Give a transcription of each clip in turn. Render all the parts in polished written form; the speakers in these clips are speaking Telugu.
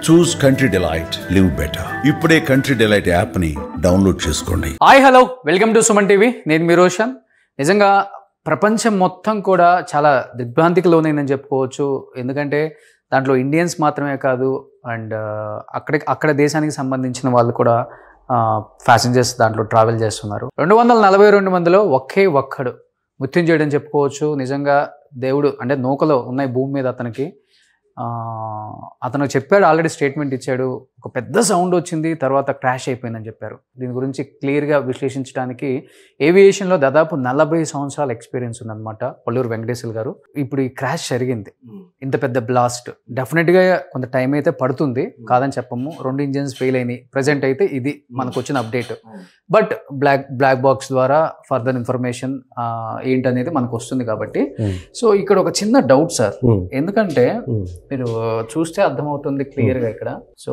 చూస్ కంట్రీ డిలైట్, లివ్ బెటర్. ఇప్పుడే కంట్రీ డిలైట్ యాప్ ని డౌన్లోడ్ చేసుకోండి. Hi hello, welcome to Suman TV. నేను మీ రోషన్. నిజంగా ప్రపంచం మొత్తం కూడా చాలా దిగ్భ్రాంతికి లోనైందని చెప్పుకోవచ్చు. ఎందుకంటే దాంట్లో ఇండియన్స్ మాత్రమే కాదు, అండ్ అక్కడ దేశానికి సంబంధించిన వాళ్ళు కూడా ప్యాసింజర్స్ దాంట్లో ట్రావెల్ చేస్తున్నారు. 242 మందిలో ఒకే ఒక్కడు మృత్యుంజయుడు అని చెప్పుకోవచ్చు. నిజంగా దేవుడు అంటే నౌకలో ఉన్నాయి భూమి మీద అతను చెప్పాడు, ఆల్రెడీ స్టేట్మెంట్ ఇచ్చాడు. ఒక పెద్ద సౌండ్ వచ్చింది, తర్వాత క్రాష్ అయిపోయిందని చెప్పారు. దీని గురించి క్లియర్గా విశ్లేషించడానికి ఏవియేషన్లో దాదాపు 40 సంవత్సరాల ఎక్స్పీరియన్స్ ఉందన్నమాట వల్లూరు వెంకటేశ్వర గారు. ఇప్పుడు ఈ క్రాష్ జరిగింది, ఇంత పెద్ద బ్లాస్ట్. డెఫినెట్గా కొంత టైం అయితే పడుతుంది, కాదని చెప్పము. 2 ఇంజిన్స్ ఫెయిల్ అయినాయి. ప్రజెంట్ అయితే ఇది మనకు వచ్చిన అప్డేట్. బట్ బ్లాక్ బాక్స్ ద్వారా ఫర్దర్ ఇన్ఫర్మేషన్ ఏంటనేది మనకు వస్తుంది కాబట్టి. సో ఇక్కడ ఒక చిన్న డౌట్ సార్, ఎందుకంటే మీరు చూస్తే అర్థమవుతుంది క్లియర్గా ఇక్కడ. So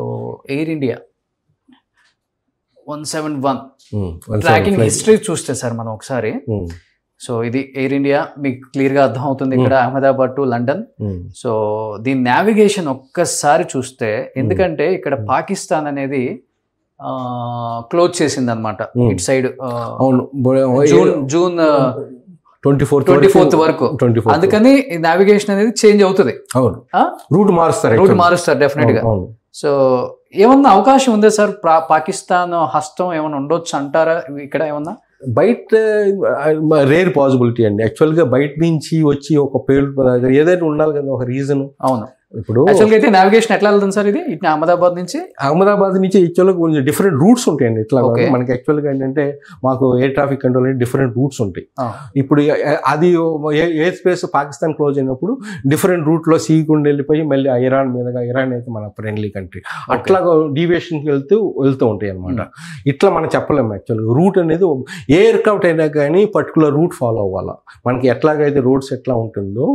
air India 171 tracking history చూస్తే సార్ మనం ఒకసారి, సో ఇది ఎయిర్ ఇండియా మీకు క్లియర్గా అర్థమవుతుంది ఇక్కడ, అహ్మదాబాద్ టు లండన్. సో దీని నావిగేషన్ ఒక్కసారి చూస్తే, ఎందుకంటే ఇక్కడ పాకిస్తాన్ అనేది క్లోజ్ చేసింది అనమాట ఇటు సైడ్ జూన్ 24th వరకు. అందుకని నావిగేషన్ అనేది చేంజ్ అవుతుంది, రూట్ మారుస్తారు డెఫినెట్ గా. సో ఏమన్నా అవకాశం ఉందా సార్ పాకిస్తాన్ హస్తం ఏమన్నా ఉండొచ్చు అంటారా ఇక్కడ? ఏమన్నా బయట రేర్ పాసిబిలిటీ అండి. యాక్చువల్గా బయట నుంచి వచ్చి ఒక పేరు ఏదైనా ఉండాలి కదా, ఒక రీజన్. అవును, ఇప్పుడు అయితే నావిగేషన్ ఎట్లా వెళ్తుంది సార్ ఇది? ఇట్లా అహ్మదాబాద్ నుంచి యాక్చువల్గా కొంచెం డిఫరెంట్ రూట్స్ ఉంటాయండి. ఇట్లా మనకి యాక్చువల్గా ఏంటంటే మాకు ఎయిర్ ట్రాఫిక్ కంట్రోల్ అనేది డిఫరెంట్ రూట్స్ ఉంటాయి. ఇప్పుడు అది ఎయిర్ స్పేస్ పాకిస్తాన్ క్లోజ్ అయినప్పుడు డిఫరెంట్ రూట్లో సీకుండా వెళ్ళిపోయి మళ్ళీ ఇరాన్ మీదగా, ఇరాన్ అయితే మన ఫ్రెండ్లీ కంట్రీ, అట్లా డీవియేషన్కి వెళ్తూ ఉంటాయి అనమాట. ఇట్లా మనం చెప్పలేము. యాక్చువల్గా రూట్ అనేది ఏ ఎయిర్క్రాఫ్ట్ అయినా కానీ పర్టికులర్ రూట్ ఫాలో అవ్వాలి. మనకి ఎట్లాగైతే రోడ్స్ ఎట్లా ఉంటుందో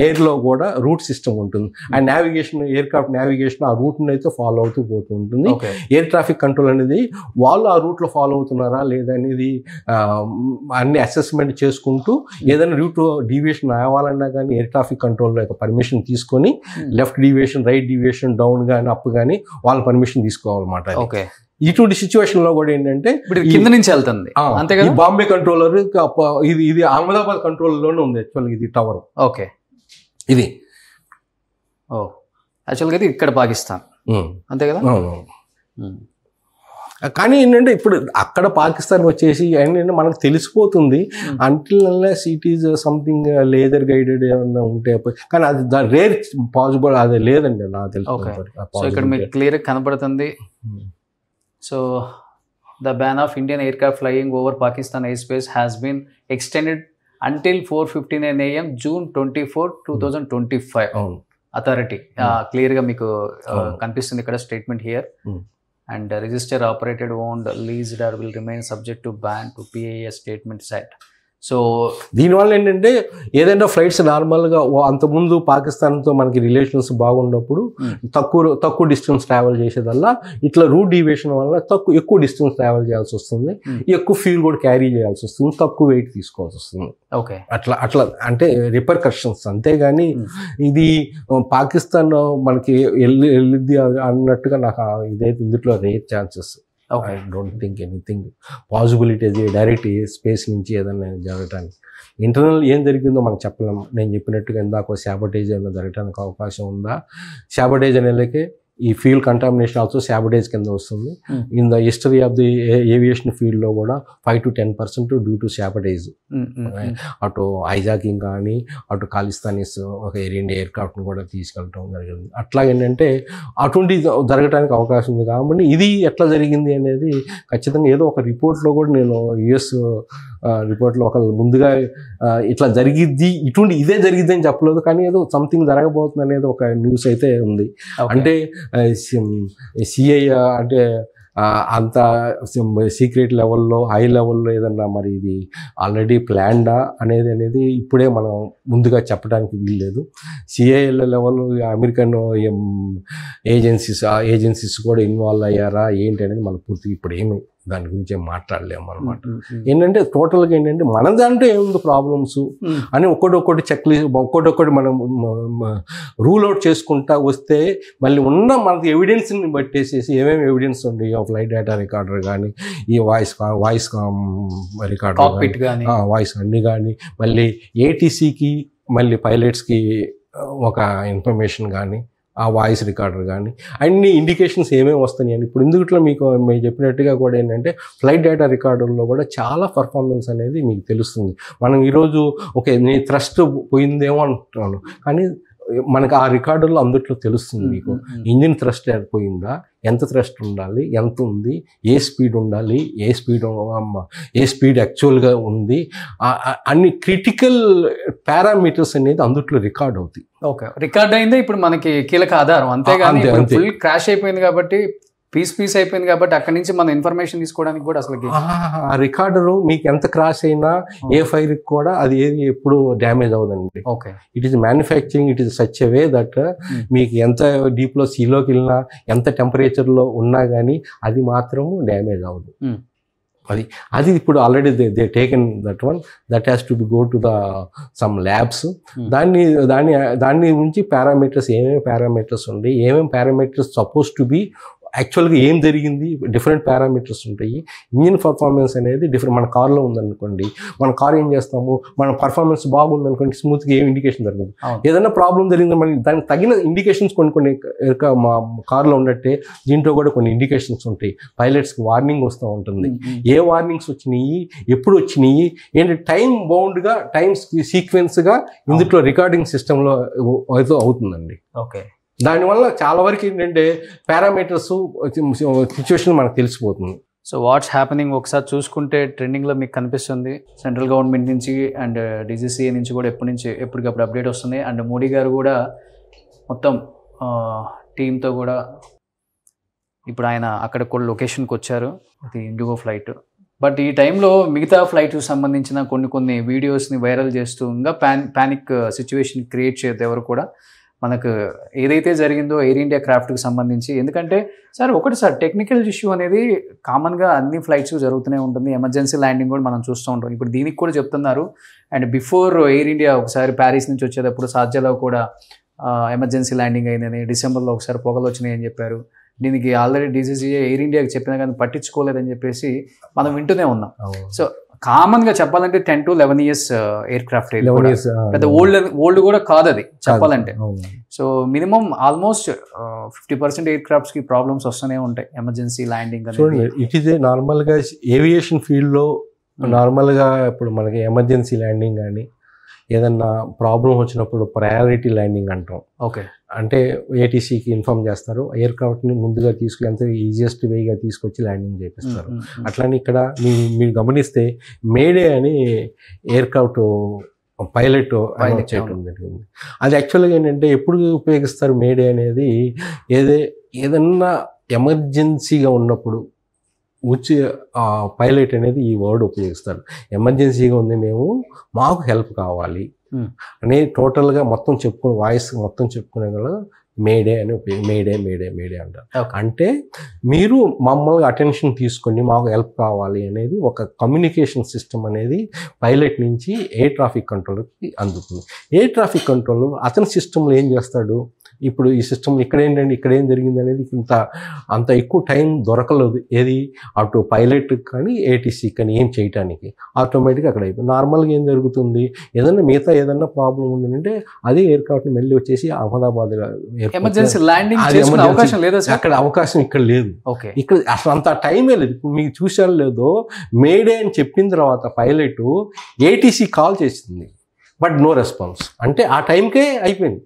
ఎయిర్లో కూడా రూట్ సిస్టమ్ ఉంటుంది. ఆ నావిగేషన్, ఎయిర్క్రాఫ్ట్ నావిగేషన్ ఆ రూట్ అయితే ఫాలో అవుతూ పోతూ ఉంటుంది. ఎయిర్ ట్రాఫిక్ కంట్రోల్ అనేది వాళ్ళు ఆ రూట్లో ఫాలో అవుతున్నారా లేదా అనేది అన్ని అసెస్మెంట్ చేసుకుంటూ, ఏదైనా రూట్ డీవియేషన్ అవ్వాలన్నా కానీ ఎయిర్ ట్రాఫిక్ కంట్రోల్ యొక్క పర్మిషన్ తీసుకొని, left deviation, right deviation, down కానీ అప్ కానీ వాళ్ళ పర్మిషన్ తీసుకోవాలన్నమాట. ఇటువంటి సిచ్యువేషన్ లో కూడా ఏంటంటే కింద నుంచి వెళ్తుంది. ఈ బాంబే కంట్రోలర్ ఇది అహ్మదాబాద్ కంట్రోల్ లోనే ఉంది యాక్చువల్గా ఇది టవర్. ఓకే, ఇది యాక్చువల్గా అయితే ఇక్కడ పాకిస్తాన్ అంతే కదా. కానీ ఏంటంటే ఇప్పుడు అక్కడ పాకిస్తాన్ వచ్చేసి ఏంటంటే మనకు తెలిసిపోతుంది until unless it is something laser guided ఏమన్నా ఉంటే, కానీ అది రేర్ పాసిబుల్ అది లేదండి నాకు తెలుసు. ఇక్కడ మీకు క్లియర్ కనపడుతుంది. So the ban of Indian aircraft flying over Pakistan airspace has been extended until 4:59 AM June 24, 2025. Authority క్లియర్గా మీకు కనిపిస్తుంది ఇక్కడ statement here. And register operated owned leased or will remain subject to ban to PIA statement set. So దీనివల్ల ఏంటంటే ఏదైనా ఫ్లైట్స్ నార్మల్గా అంతకుముందు పాకిస్తాన్తో మనకి రిలేషన్స్ బాగున్నప్పుడు తక్కువ డిస్టెన్స్ ట్రావెల్ చేసేదల్లా ఇట్లా రూట్ డీవియేషన్ వల్ల ఎక్కువ డిస్టెన్స్ ట్రావెల్ చేయాల్సి వస్తుంది, ఎక్కువ ఫ్యూల్ కూడా క్యారీ చేయాల్సి వస్తుంది, తక్కువ వెయిట్ తీసుకోవాల్సి వస్తుంది. అట్లా అంటే రిపర్కషన్స్. అంతేగాని ఇది పాకిస్తాన్ మనకి వెళ్ళిద్ది అన్నట్టుగా నాకు ఇదైతే ఇందులో rare chances. I don't think anything possibility అది డైరెక్ట్ స్పేస్ నుంచి ఏదైనా జరగటానికి. ఇంటర్నల్ ఏం జరిగిందో మనం చెప్పలేము. నేను చెప్పినట్టుగా ఇందాక శాబటేజ్ ఏమైనా జరగడానికి అవకాశం ఉందా? శాబటేజ్ అనేలకే ఈ ఫ్యూల్ కంటామినేషన్ ఆల్సో శాబటేజ్ కింద వస్తుంది. In the history of the aviation ఫీల్డ్లో కూడా 5 to 10% డ్యూ టు శాబటేజ్. అటు హైజాకింగ్ కానీ, అటు ఖాళిస్తానీస్ ఒక ఎయిర్ ఇండియా ఎయిర్క్రాఫ్ట్ని కూడా తీసుకెళ్ళటం జరిగింది. అట్లా ఏంటంటే అటువంటి జరగడానికి అవకాశం ఉంది. కాబట్టి ఇది ఎట్లా జరిగింది అనేది ఖచ్చితంగా ఏదో ఒక రిపోర్ట్లో కూడా నేను US రిపోర్ట్లో ఒక ముందుగా ఇట్లా జరిగిద్ది, ఇదే జరిగిద్ది అని చెప్పలేదు, కానీ ఏదో సంథింగ్ జరగబోతుంది అనేది ఒక న్యూస్ అయితే ఉంది. అంటే CI అంటే అంత సీక్రెట్ లెవెల్లో, హై లెవెల్లో ఏదన్నా మరి ఇది ఆల్రెడీ ప్లాన్డా అనేది ఇప్పుడే మనం ముందుగా చెప్పడానికి వీల్లేదు. CIL లెవెల్ అమెరికన్ ఏజెన్సీస్ కూడా ఇన్వాల్వ్ అయ్యారా ఏంటి అనేది మన పూర్తిగా ఇప్పుడు ఏమి దాని గురించి ఏం మాట్లాడలేము అనమాట. ఏంటంటే టోటల్గా ఏంటంటే మన దాంట్లో ఏముంది ప్రాబ్లమ్స్ అని ఒక్కొక్కటి ఒక్కొక్కటి మనం రూల్ అవుట్ చేసుకుంటా వస్తే మళ్ళీ ఉన్న మనకి ఎవిడెన్స్ని బట్టేసేసి ఏమేమి ఎవిడెన్స్ ఉంది ఫ్లైట్ డేటా రికార్డర్ కానీ ఈ వాయిస్ రికార్డర్ కానీ వాయిస్ అన్ని కానీ మళ్ళీ ఏటీసీకి మళ్ళీ పైలట్స్కి ఒక ఇన్ఫర్మేషన్ కానీ ఆ వాయిస్ రికార్డర్ కానీ అన్ని ఇండికేషన్స్ ఏమేమి వస్తాయి అని ఇప్పుడు ఇందుట్లో మీకు మీరు చెప్పినట్టుగా కూడా ఏంటంటే ఫ్లైట్ డేటా రికార్డర్లో కూడా చాలా పర్ఫార్మెన్స్ అనేది మీకు తెలుస్తుంది. మనం ఈరోజు ఓకే నీ థ్రస్ట్ పోయిందేమో అంటున్నాను కానీ మనకు ఆ రికార్డుల్లో అందుట్లో తెలుస్తుంది మీకు ఇంజిన్ థ్రస్ట్ పోయిందా, ఎంత థ్రస్ట్ ఉండాలి, ఎంత ఉంది, ఏ స్పీడ్ ఉండాలి, ఏ స్పీడ్ యాక్చువల్గా ఉంది, అన్ని క్రిటికల్ పారామీటర్స్ అనేది అందుట్లో రికార్డ్ అవుతాయి. ఓకే, రికార్డ్ అయిందే ఇప్పుడు మనకి కీలక ఆధారం. అంతేగాని ఫుల్ క్రాష్ అయిపోయింది కాబట్టి పీస్ అయిపోయింది కాబట్టి అక్కడి నుంచి మనం ఇన్ఫర్మేషన్ తీసుకోవడానికి కూడా అసలు ఆ రికార్డరు మీకు ఎంత క్రాష్ అయినా ఏ ఫైర్కి కూడా అది ఏది ఎప్పుడు డ్యామేజ్ అవ్వదండి. Okay, it is manufacturing, it is such a way that మీకు ఎంత డీప్లో సీలోకి వెళ్ళినా ఎంత టెంపరేచర్లో ఉన్నా కానీ అది మాత్రము డ్యామేజ్ అవ్వదు. అది ఇప్పుడు already they taken that one that has to be go to the sum labs. దాన్ని గురించి పారామీటర్స్ ఏమేమి పారామీటర్స్ ఉన్నాయి, ఏమేమి పారామీటర్స్ సపోజ్ టు బి యాక్చువల్గా ఏం జరిగింది, డిఫరెంట్ పారామీటర్స్ ఉంటాయి. ఇంజిన్ పర్ఫార్మెన్స్ అనేది డిఫరెంట్. మన కార్లో ఉందనుకోండి, మన కార్ ఏం చేస్తాము, మన పర్ఫార్మెన్స్ బాగుందనుకోండి స్మూత్గా ఏం ఇండికేషన్ జరగదు. ఏదైనా ప్రాబ్లం జరిగింది మనకి దానికి తగిన ఇండికేషన్స్ కొన్ని మా కార్లో ఉన్నట్టే దీంట్లో కూడా కొన్ని ఇండికేషన్స్ ఉంటాయి. పైలట్స్కి వార్నింగ్ వస్తూ ఉంటుంది. ఏ వార్నింగ్స్ వచ్చినాయి, ఎప్పుడు వచ్చినాయి, ఏంటంటే టైం బౌండ్గా టైం సీక్వెన్స్గా ఇందులో రికార్డింగ్ సిస్టంలో అయితే అవుతుందండి. ఓకే, దానివల్ల చాలా వరకు ఏంటంటే పారామీటర్స్ సిచ్యువేషన్ మనకు తెలిసిపోతుంది. సో వాట్స్ హ్యాపెనింగ్ ఒకసారి చూసుకుంటే ట్రెండింగ్లో మీకు కనిపిస్తుంది. సెంట్రల్ గవర్నమెంట్ నుంచి అండ్ డీజీసీఏ నుంచి కూడా ఎప్పటికప్పుడు అప్డేట్ వస్తుంది. అండ్ మోడీ గారు కూడా మొత్తం టీంతో కూడా ఇప్పుడు ఆయన అక్కడ కూడా లొకేషన్కి వచ్చారు, అది ఇండిగో ఫ్లైట్. బట్ ఈ టైంలో మిగతా ఫ్లైట్కి సంబంధించిన కొన్ని వీడియోస్ని వైరల్ చేస్తూ ఇంకా ప్యానిక్ సిచ్యువేషన్ క్రియేట్ చేయొద్దు ఎవరు కూడా. మనకు ఏదైతే జరిగిందో ఎయిర్ ఇండియా క్రాఫ్ట్కి సంబంధించి, ఎందుకంటే సార్ ఒకటి సార్ టెక్నికల్ ఇష్యూ అనేది కామన్గా అన్ని ఫ్లైట్స్ జరుగుతూనే ఉంటుంది. ఎమర్జెన్సీ ల్యాండింగ్ కూడా మనం చూస్తూ ఉంటాం. ఇప్పుడు దీనికి కూడా చెప్తున్నారు. అండ్ బిఫోర్ ఎయిర్ ఇండియా ఒకసారి ప్యారిస్ నుంచి వచ్చేటప్పుడు సార్జాలో కూడా ఎమర్జెన్సీ ల్యాండింగ్ అయిందని, డిసెంబర్లో ఒకసారి పొగలు వచ్చినాయి అని చెప్పారు. దీనికి ఆల్రెడీ డీజీసీఏ ఎయిర్ ఇండియాకి చెప్పినా కానీ పట్టించుకోలేదని చెప్పేసి మనం వింటూనే ఉన్నాం. సో కామన్గా చెప్పాలంటే 10 to 11 years ఎయిర్ క్రాఫ్ట్, పెద్ద ఓల్డ్ కూడా కాదు అది చెప్పాలంటే. సో మినిమం ఆల్మోస్ట్ 50% ఎయిర్ క్రాఫ్ట్స్కి ప్రాబ్లమ్స్ వస్తూనే ఉంటాయి ఎమర్జెన్సీ ల్యాండింగ్ అనేది. ఇట్ ఈస్ నార్మల్గా ఏవియేషన్ ఫీల్డ్లో నార్మల్గా ఇప్పుడు మనకి ఎమర్జెన్సీ ల్యాండింగ్ కానీ ఏదన్నా ప్రాబ్లం వచ్చినప్పుడు ప్రయారిటీ ల్యాండింగ్ అంటాం. ఓకే, అంటే ఏటీసీకి ఇన్ఫార్మ్ చేస్తారు, ఎయిర్ క్రాఫ్ట్ని ముందుగా ఎంత ఈజియెస్ట్ వేగా తీసుకొచ్చి ల్యాండింగ్ చేపిస్తారు. అట్లానే ఇక్కడ మీరు గమనిస్తే మేడే అని ఎయిర్ క్రాఫ్ట్ పైలట్ అనౌన్స్ చేయడం జరిగింది. అది యాక్చువల్గా ఏంటంటే ఎప్పుడు ఉపయోగిస్తారు మేడే అనేది, ఏదన్నా ఎమర్జెన్సీగా ఉన్నప్పుడు వచ్చి పైలట్ అనేది ఈ వర్డ్ ఉపయోగిస్తారు. ఎమర్జెన్సీగా ఉంది, మాకు హెల్ప్ కావాలి అని టోటల్గా మొత్తం వాయిస్ మొత్తం చెప్పుకునే గల మేడే అని మేడే అంటారు. అంటే మీరు మమ్మల్ని అటెన్షన్ తీసుకొని మాకు హెల్ప్ కావాలి అనేది ఒక కమ్యూనికేషన్ సిస్టమ్ అనేది పైలట్ నుంచి ఎయిర్ ట్రాఫిక్ కంట్రోలర్కి అందుతుంది. ఎయిర్ ట్రాఫిక్ కంట్రోలర్ అతని సిస్టంలో ఏం చేస్తాడు, ఇప్పుడు ఈ సిస్టమ్ ఇక్కడ ఏం జరిగింది అనేది అంత ఎక్కువ టైం దొరకలేదు. ఏది అటు పైలట్ కానీ ఏటీసీ కానీ ఏం చేయటానికి ఆటోమేటిక్గా అక్కడ అయిపోయింది. నార్మల్గా ఏం జరుగుతుంది, ఏదన్నా ప్రాబ్లం ఉందంటే అదే ఎయిర్ క్రాఫ్ట్ని మళ్ళీ వచ్చేసి అహ్మదాబాద్ ఎమర్జెన్సీ ల్యాండింగ్ అవకాశం లేదు, అక్కడ అవకాశం ఇక్కడ లేదు. ఇక్కడ అసలు అంత టైమే లేదు. ఇప్పుడు మీకు చూసారో లేదో మేడే అని చెప్పిన తర్వాత పైలట్ ఏటీసీ కాల్ చేసింది, బట్ నో రెస్పాన్స్. అంటే ఆ టైంకే అయిపోయింది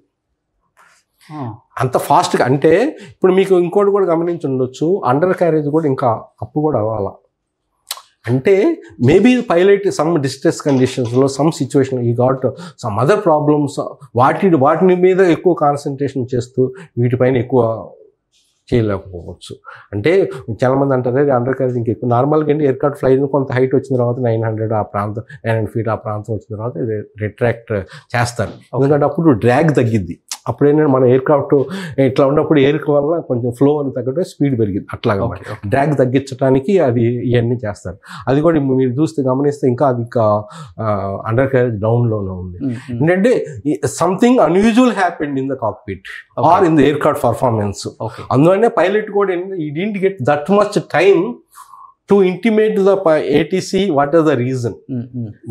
అంత ఫాస్ట్గా. అంటే ఇప్పుడు మీకు ఇంకోటి కూడా గమనించి ఉండొచ్చు, అండర్ క్యారేజ్ కూడా ఇంకా అప్పు కూడా అవ్వాలా. అంటే మేబీ పైలట్ సమ్ డిస్ట్రెస్ కండిషన్స్లో సమ్ సిచ్యువేషన్ ఈ గాట్ సమ్ అదర్ ప్రాబ్లమ్స్, వాటి మీద ఎక్కువ కాన్సన్ట్రేషన్ చేస్తూ వీటిపైన ఎక్కువ చేయలేకపోవచ్చు. అంటే చాలామంది అంటారు అండర్ క్యారేజ్ ఇంకెక్కువ. నార్మల్గా ఏంటి ఎయిర్ క్రాఫ్ట్ ఫ్లైట్ కొంత హైట్ వచ్చిన తర్వాత 900 ఆ ప్రాంతం 900 feet ఆ ప్రాంతం వచ్చిన తర్వాత రిట్రాక్ట్ చేస్తారు. ఎందుకంటే అప్పుడు డ్రాగ్ తగ్గిద్ది. అప్పుడేంటంటే మన ఎయిర్ క్రాఫ్ట్ ఇట్లా ఉన్నప్పుడు ఎయిర్ వల్ల కొంచెం ఫ్లో అని తగ్గట్టు స్పీడ్ పెరిగింది అట్లాగా డ్రాగ్ తగ్గించడానికి అది ఇవన్నీ చేస్తారు. అది కూడా మీరు చూస్తే గమనిస్తే ఇంకా అది ఇంకా అండర్ క్యారేజ్ డౌన్లోనే ఉంది. ఏంటంటే something unusual happened in the cockpit or in the aircraft performance. అందువల్లనే పైలట్ కూడా he didn't get that much time to intimate the ATC what is the reason.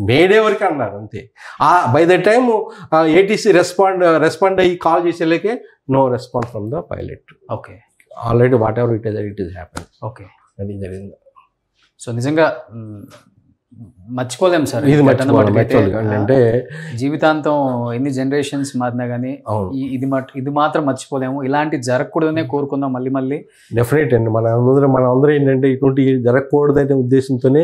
Mayday వరకు అన్నారు అంతే. By the time ATC respond అయ్యి కాల్ చేసేలేకే no response from the pilot. Okay, already whatever it is happen. Okay, అది జరిగింది. సో నిజంగా మర్చిపోలేం సార్ ఇది. అంటే జీవితాంతం ఎన్ని జనరేషన్స్ మారినా కానీ ఇది మాత్రం మర్చిపోలేము. ఇలాంటి జరగకూడదనే కోరుకుందాం మళ్ళీ మళ్ళీ. డెఫినెట్ అండి. మన అందరూ ఏంటంటే ఇటువంటి జరగకూడదనే ఉద్దేశంతోనే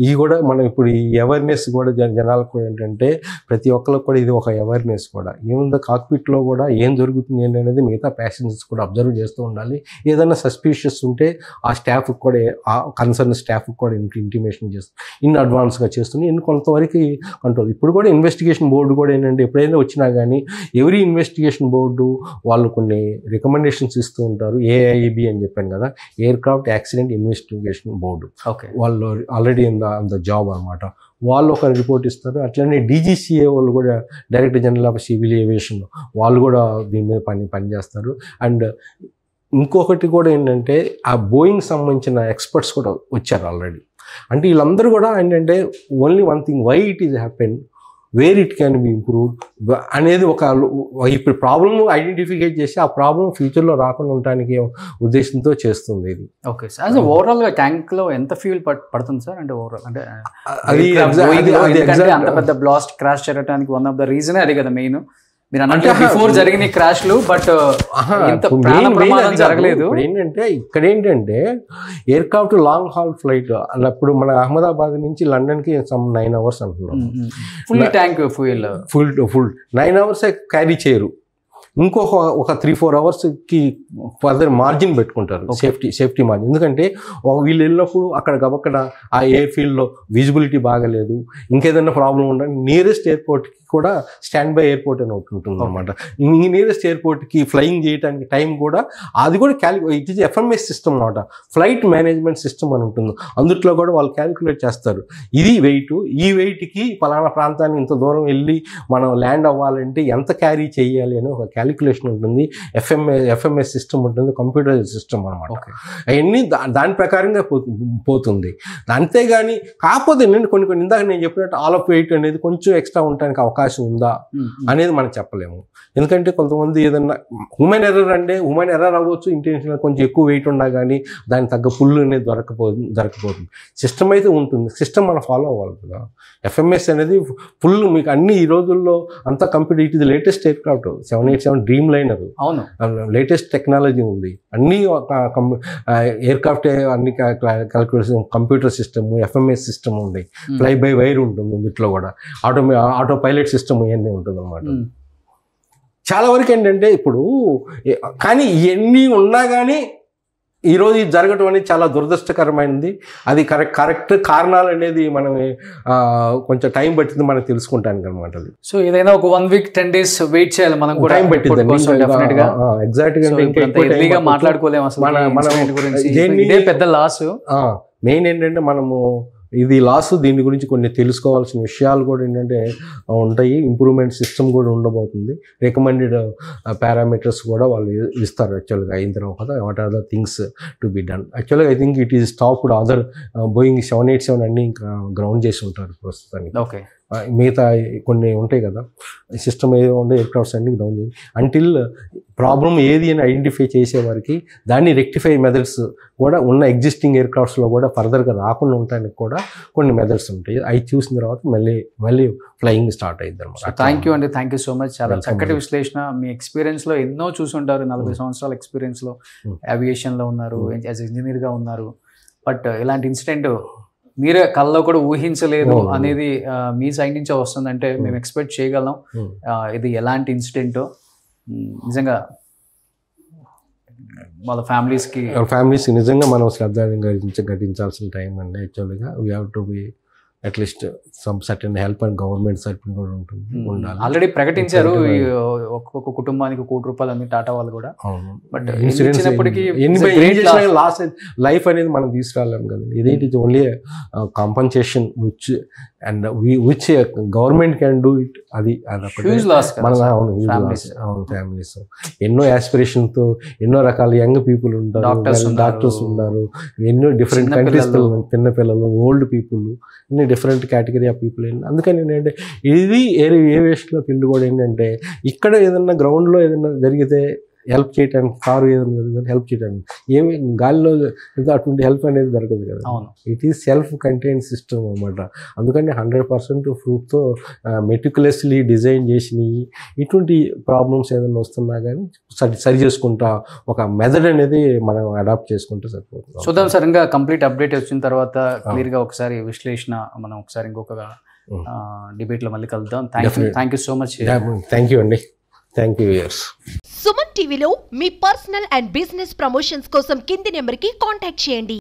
ఇది కూడా మనం ఇప్పుడు ఈ అవేర్నెస్ కూడా జనాలకు కూడా ఏంటంటే ప్రతి ఒక్కరికి కూడా ఇది ఒక అవేర్నెస్ కూడా. ఏముందో కాక్పిట్లో కూడా ఏం జరుగుతుంది అనేది మిగతా ప్యాసింజర్స్ కూడా అబ్జర్వ్ చేస్తూ ఉండాలి. ఏదైనా సస్పీషియస్ ఉంటే ఆ స్టాఫ్కి కూడా ఆ కన్సర్న్ స్టాఫ్కి కూడా ఇంటిమేషన్ చేస్తుంది, అడ్వాన్స్గా చేస్తుంది. కొంతవరకు కంట్రోల్. ఇప్పుడు కూడా ఇన్వెస్టిగేషన్ బోర్డు కూడా ఏంటంటే ఎప్పుడైనా వచ్చినా కానీ ఎవ్రీ ఇన్వెస్టిగేషన్ బోర్డు వాళ్ళు కొన్ని రికమెండేషన్స్ ఇస్తూ ఉంటారు. ఏఐబి అని చెప్పాను కదా, air craft accident investigation board. వాళ్ళు ఆల్రెడీ ఇన్ ద జాబ్ అనమాట. వాళ్ళు ఒక రిపోర్ట్ ఇస్తారు. అట్లనే డీజీసీఏ వాళ్ళు కూడా director general of civil aviation వాళ్ళు కూడా దీని మీద పనిచేస్తారు. అండ్ ఇంకొకటి కూడా ఏంటంటే ఆ బోయింగ్ సంబంధించిన ఎక్స్పర్ట్స్ కూడా వచ్చారు ఆల్రెడీ. అంటే వీళ్ళందరూ కూడా ఏంటంటే only one thing, why it is happen, where it can be improved అనేది ఒక ఇప్పుడు ప్రాబ్లమ్ ఐడెంటిఫికేట్ చేసి ఆ ప్రాబ్లం ఫ్యూచర్లో రాకుండా ఉండడానికి ఉద్దేశంతో చేస్తుంది ఇది. Okay sir. ఓవరాల్గా ట్యాంక్లో ఎంత ఫ్యూల్ పడుతుంది సార్? అంటే ఓవరాల్ అంటే అది అంత పెద్ద బ్లాస్ట్ క్రాష్ జరగడానికి వన్ ఆఫ్ ద రీజనే అది కదా మెయిన్. మీరు అంటే బిఫోర్ జరిగిన క్రాష్లు, బట్ జరగలేదు. ఏంటంటే ఇక్కడ ఏంటంటే air craft long hall flight అప్పుడు మన అహ్మదాబాద్ నుంచి లండన్కి 9 hours అంటున్నాం. Full tank full 9 hours carry చేయరు. ఇంకొక 3-4 hours ఫర్దర్ మార్జిన్ పెట్టుకుంటారు, సేఫ్టీ మార్జిన్. ఎందుకంటే వీళ్ళు వెళ్ళినప్పుడు అక్కడ ఆ ఎయిర్ ఫీల్డ్లో విజిబిలిటీ బాగలేదు, ఇంకేదైనా ప్రాబ్లం ఉండాలి, నియరెస్ట్ ఎయిర్పోర్ట్కి కూడా స్టాండ్ బై ఎయిర్పోర్ట్ అని ఒకటి ఉంటుంది అనమాట. ఈ నియరెస్ట్ ఎయిర్పోర్ట్కి ఫ్లయింగ్ చేయడానికి టైం కూడా అది కూడా ఇట్ ఈస్ ఎఫ్ఎంఎస్ సిస్టమ్ అనమాట, ఫ్లైట్ మేనేజ్మెంట్ సిస్టమ్ అని ఉంటుంది. అందుట్లో కూడా వాళ్ళు క్యాలిక్యులేట్ చేస్తారు. ఇది వెయిట్, ఈ వెయిట్కి పలానా ప్రాంతానికి ఇంత దూరం వెళ్ళి మనం ల్యాండ్ అవ్వాలంటే ఎంత క్యారీ చేయాలి అని ఒక క్యాలిక్యులేషన్ ఉంటుంది. ఎఫ్ఎంఎస్ సిస్టమ్ ఉంటుంది, కంప్యూటర్ సిస్టమ్ అనమాట. అవన్నీ దాని ప్రకారంగా పోతుంది. అంతేగాని కాకపోతే కొన్ని ఇందాక నేను చెప్పినట్టు ఆల్ ఆఫ్ వెయిట్ అనేది కొంచెం ఎక్స్ట్రా ఉండడానికి అవకాశం ఉందా అనేది మనం చెప్పలేము. ఎందుకంటే కొంతమంది ఏదన్నా హ్యూమన్ ఎర్రర్ అవ్వచ్చు, ఇంటెన్షనల్ కొంచెం ఎక్కువ వెయిట్ ఉన్నా కానీ దాని తగ్గ పుల్ అనేది దొరకపోతుంది. సిస్టమ్ అయితే ఉంటుంది, సిస్టమ్ మనం ఫాలో అవ్వాలి కదా. ఎఫ్ఎంఎస్ అనేది ఫుల్ మీకు అన్ని ఈ రోజుల్లో అంతా computer. It is latest air craft 787 dream liner, అవును, లేటెస్ట్ టెక్నాలజీ ఉంది. అన్ని ఎయిర్ క్రాఫ్ట్ అన్ని calculation computer system, FMS system ఉంది, ఫ్లై బై వైర్ ఉంటుంది, వీటిలో కూడా ఆటో పైలట్ సిస్టమ్ ఇవన్నీ ఉంటుంది అన్నమాట. చాలా వరకు ఏంటంటే ఇప్పుడు కానీ ఇవన్నీ ఉన్నా కానీ ఈరోజు ఇది జరగటం అనేది చాలా దురదృష్టకరమైనది. అది కరెక్ట్ కారణాలు అనేది మనం కొంచెం టైం పట్టింది మనం తెలుసుకుంటానికి అనమాట. అది సో ఏదైనా ఒక 1 week 10 days వెయిట్ చేయాలి మనం కూడా, టైం పట్టింది ఎగ్జాక్ట్గా మాట్లాడుకోలేము అసలు. ఇదే పెద్ద లాస్. మెయిన్ ఏంటంటే మనము ఇది లాస్, దీని గురించి కొన్ని తెలుసుకోవాల్సిన విషయాలు కూడా ఏంటంటే ఉంటాయి. ఇంప్రూవ్మెంట్ సిస్టమ్ కూడా ఉండబోతుంది. రికమెండెడ్ పారామీటర్స్ కూడా వాళ్ళు ఇస్తారు యాక్చువల్గా అయిన తర్వాత. What are the things to be done. యాక్చువల్గా I think it is stopped. Other Boeing 787 అన్నీ ఇంకా గ్రౌండ్ చేసి ఉంటారు ప్రస్తుతానికి. ఓకే, మిగతా కొన్ని ఉంటాయి కదా సిస్టమ్ ఏదో ఉండే ఎయిర్ క్రాఫ్ట్స్ అన్ని డౌన్ చేసి అంటిల్ ప్రాబ్లం ఏది అని ఐడెంటిఫై చేసేవారికి దాన్ని రెక్టిఫై మెథడ్స్ కూడా ఉన్న ఎగ్జిస్టింగ్ ఎయిర్ క్రాఫ్ట్స్లో కూడా ఫర్దర్గా రాకుండా ఉండడానికి కూడా కొన్ని మెథడ్స్ ఉంటాయి. అవి చూసిన తర్వాత మళ్ళీ ఫ్లయింగ్ స్టార్ట్ అయ్యింది అనమాట. థ్యాంక్ యూ అండి, థ్యాంక్ యూ సో మచ్. చాలా చక్కటి విశ్లేషణ. మీ ఎక్స్పీరియన్స్లో ఎన్నో చూసుంటారు, 40 సంవత్సరాల ఎక్స్పీరియన్స్లో ఏవియేషన్లో ఉన్నారు, యాజ్ ఇంజనీర్గా ఉన్నారు. బట్ ఇలాంటి ఇన్సిడెంట్ మీరే కళ్ళలో కూడా ఊహించలేదు అనేది మీ సైడ్ నుంచే వస్తుందంటే మేము ఎక్స్పెక్ట్ చేయగలం. ఇది ఎలాంటి ఇన్సిడెంటో నిజంగా వాళ్ళ ఫ్యామిలీస్ నిజంగా మనం శ్రద్ధ ఘటించాల్సిన టైం అండి. యాక్చువల్గా we have to be at least some certain help and government side కూడా ఉంటుంది ఉండాలి. ఆల్రెడీ ప్రకటించారు ఒక్కొక్క కుటుంబానికి ₹1 అని టాటా వాళ్ళు కూడా. బట్ ఇచ్చినప్పటికీ లాస్ లైఫ్ అనేది మనం తీసుకురాలేం కదండి. ఇదేంటి only compensation which government can do it. అది అవును ఫ్యామిలీస్ ఎన్నో యాస్పిరేషన్ తో ఎన్నో రకాల యంగ్ పీపుల్ ఉంటారు, డాక్టర్స్ ఉన్నారు, ఎన్నో డిఫరెంట్ కంట్రీస్ చిన్న పిల్లలు, ఓల్డ్ పీపుల్, ఇన్ని డిఫరెంట్ కేటగిరీ ఆఫ్ పీపుల్. అందుకని ఏంటంటే ఇది ఏవియేషన్లో ఫీల్డ్ కూడా ఏంటంటే ఇక్కడ ఏదన్నా గ్రౌండ్లో ఏదైనా జరిగితే హెల్ప్ చేయడానికి, కారు ఏదైనా జరిగితే హెల్ప్ చేయడానికి, ఏమి గాలిలో అటువంటి హెల్ప్ అనేది జరగదు కదా. It is self contain system అనమాట. అందుకని 100% ప్రూఫ్తో మెటిక్యులస్లీ డిజైన్ చేసినవి. ఇటువంటి ప్రాబ్లమ్స్ ఏదైనా వస్తున్నా కానీ సరి చేసుకుంటా ఒక మెథడ్ అనేది మనం అడాప్ట్ చేసుకుంటే సరిపోతుంది. చూద్దాం సార్, ఇంకా కంప్లీట్ అప్డేట్ వచ్చిన తర్వాత క్లియర్గా ఒకసారి విశ్లేషణ మనం ఒకసారి ఇంకొక డిబేట్లో మళ్ళీ కలుద్దాం. Thank you so much. Thank you అండి. Thank you. సుమన్ టీవీలో మీ పర్సనల్ అండ్ బిజినెస్ ప్రమోషన్స్ కోసం కింది నెంబర్కి కాంటాక్ట్ చేయండి.